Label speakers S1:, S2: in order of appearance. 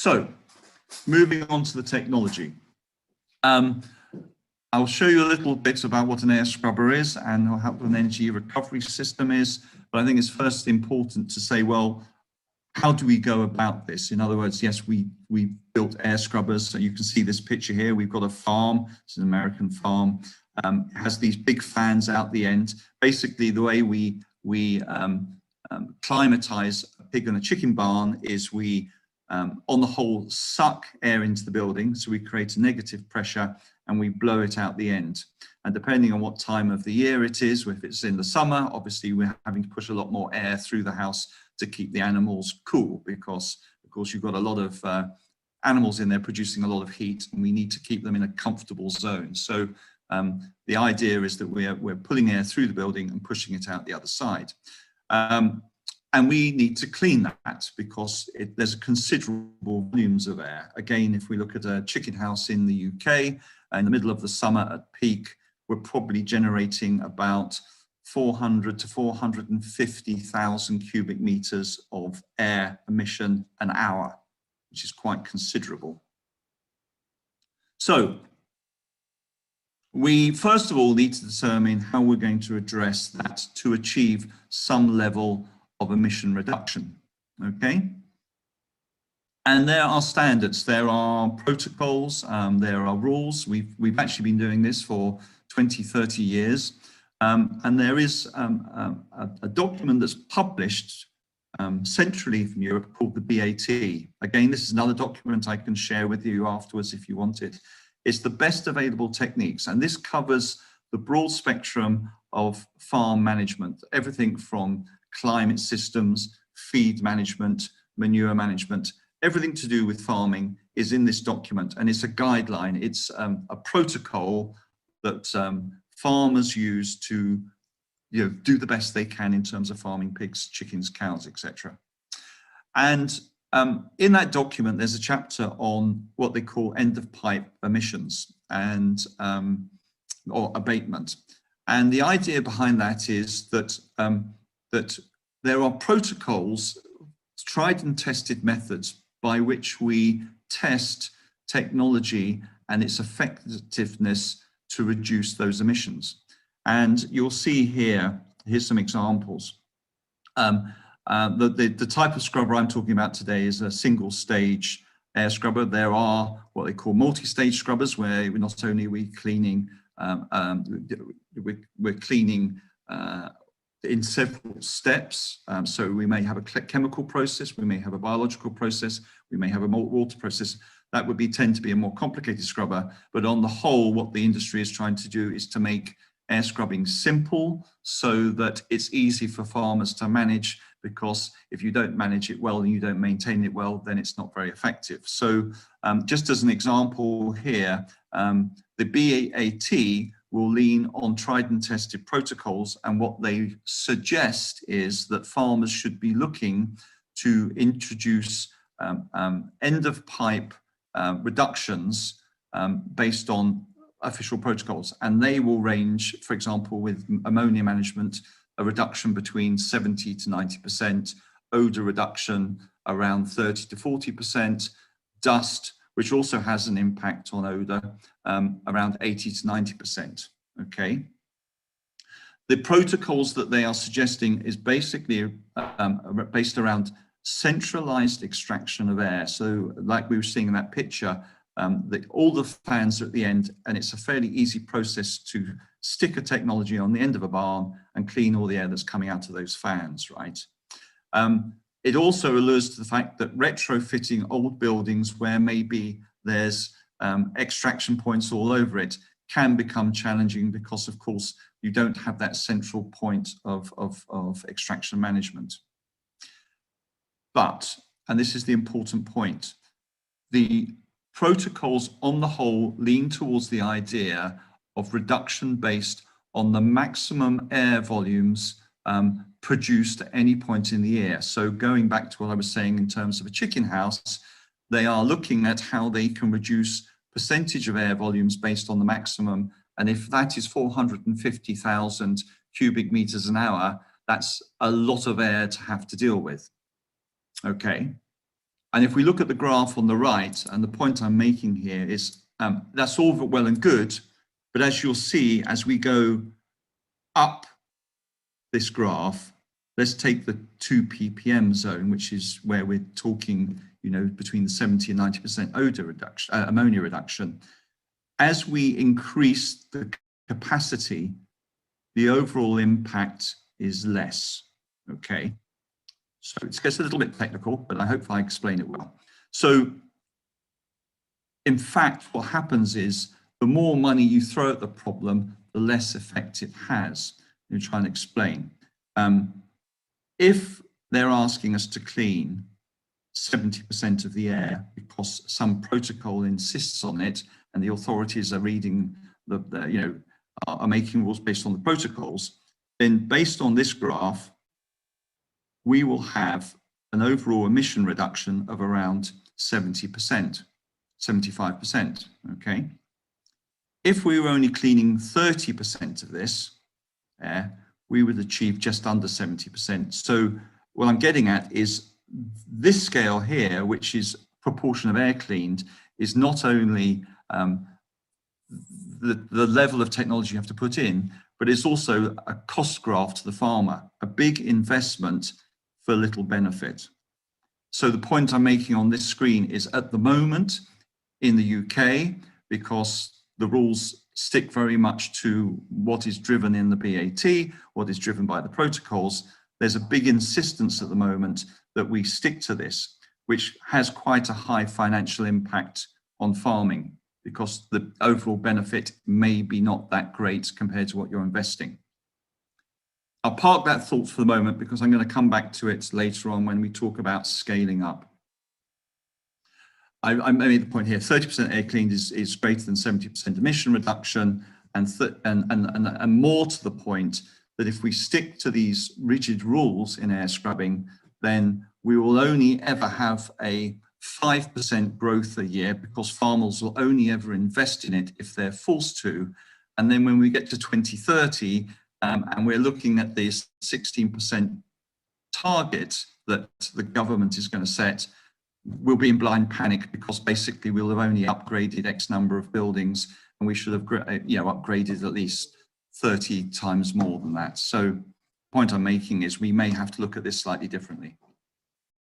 S1: So, moving on to the technology. I'll show you a little bit about what an air scrubber is and how an energy recovery system is, but I think it's first important to say, well, how do we go about this? In other words, yes, we built air scrubbers. So you can see this picture here. We've got a farm. It's an American farm. It has these big fans out the end. Basically, the way we climatize a pig and a chicken barn is we, on the whole, suck air into the building. So we create a negative pressure and we blow it out the end. And depending on what time of the year it is, if it's in the summer, obviously we're having to push a lot more air through the house to keep the animals cool, because of course you've got a lot of animals in there producing a lot of heat, and we need to keep them in a comfortable zone. So the idea is that we're pulling air through the building and pushing it out the other side. And we need to clean that because there's considerable volumes of air. Again, if we look at a chicken house in the UK, in the middle of the summer at peak, we're probably generating about 400 to 450,000 cubic meters of air emission an hour, which is quite considerable. So we first of all need to determine how we're going to address that to achieve some level of emission reduction, okay? And there are standards, there are protocols, there are rules. We've actually been doing this for 20, 30 years. And there is a document that's published centrally from Europe called the BAT. Again, this is another document I can share with you afterwards if you want it. It's the best available techniques, and this covers the broad spectrum of farm management, everything from climate systems, feed management, manure management, everything to do with farming is in this document, and it's a guideline. It's a protocol that farmers use to do the best they can in terms of farming pigs, chickens, cows, etc. And in that document, there's a chapter on what they call end-of-pipe emissions and or abatement. And the idea behind that is that that there are protocols, tried and tested methods by which we test technology and its effectiveness to reduce those emissions. And you'll see here's some examples. The type of scrubber I'm talking about today is a single stage air scrubber. There are what they call multi-stage scrubbers, where not only are we cleaning, we're cleaning in several steps. So we may have a chemical process, we may have a biological process, we may have a water process. That would tend to be a more complicated scrubber. But on the whole, what the industry is trying to do is to make air scrubbing simple so that it's easy for farmers to manage, because if you don't manage it well and you don't maintain it well, then it's not very effective. So just as an example here, the BAT will lean on tried and tested protocols, and what they suggest is that farmers should be looking to introduce end-of-pipe reductions based on official protocols, and they will range, for example, with ammonia management, a reduction between 70 to 90%, odor reduction around 30 to 40%, dust, which also has an impact on odor, around 80 to 90%, okay? The protocols that they are suggesting is basically based around centralized extraction of air. So like we were seeing in that picture, all the fans are at the end, and it's a fairly easy process to stick a technology on the end of a barn and clean all the air that's coming out of those fans, right? It also alludes to the fact that retrofitting old buildings where maybe there's extraction points all over it can become challenging because, of course, you don't have that central point of extraction management. But, and this is the important point, the protocols on the whole lean towards the idea of reduction based on the maximum air volumes produced at any point in the year. So going back to what I was saying in terms of a chicken house, they are looking at how they can reduce percentage of air volumes based on the maximum. And if that is 450,000 cubic meters an hour, that's a lot of air to have to deal with. Okay. And if we look at the graph on the right, and the point I'm making here is that's all well and good, but as you'll see, as we go up this graph, let's take the 2 ppm zone, which is where we're talking, you know, between the 70 and 90% odor reduction, ammonia reduction. As we increase the capacity, the overall impact is less, okay? So it gets a little bit technical, but I hope I explain it well. So in fact, what happens is the more money you throw at the problem, the less effect it has. Let me try and explain. If they're asking us to clean 70% of the air because some protocol insists on it, and the authorities are reading you know, are making rules based on the protocols, then based on this graph, we will have an overall emission reduction of around 70%, 75%, okay? If we were only cleaning 30% of this air, we would achieve just under 70%. So what I'm getting at is this scale here, which is proportion of air cleaned, is not only the level of technology you have to put in, but it's also a cost graph to the farmer, a big investment for little benefit. So the point I'm making on this screen is at the moment in the UK, because the rules stick very much to what is driven in the BAT, what is driven by the protocols, there's a big insistence at the moment that we stick to this, which has quite a high financial impact on farming, because the overall benefit may be not that great compared to what you're investing. I'll park that thought for the moment because I'm going to come back to it later on when we talk about scaling up. I made the point here, 30% air cleaned is greater than 70% emission reduction, and more to the point that if we stick to these rigid rules in air scrubbing, then we will only ever have a 5% growth a year, because farmers will only ever invest in it if they're forced to. And then when we get to 2030, and we're looking at this 16% target that the government is going to set, we'll be in blind panic, because basically we'll have only upgraded X number of buildings, and we should have, you know, upgraded at least 30 times more than that. So the point I'm making is we may have to look at this slightly differently.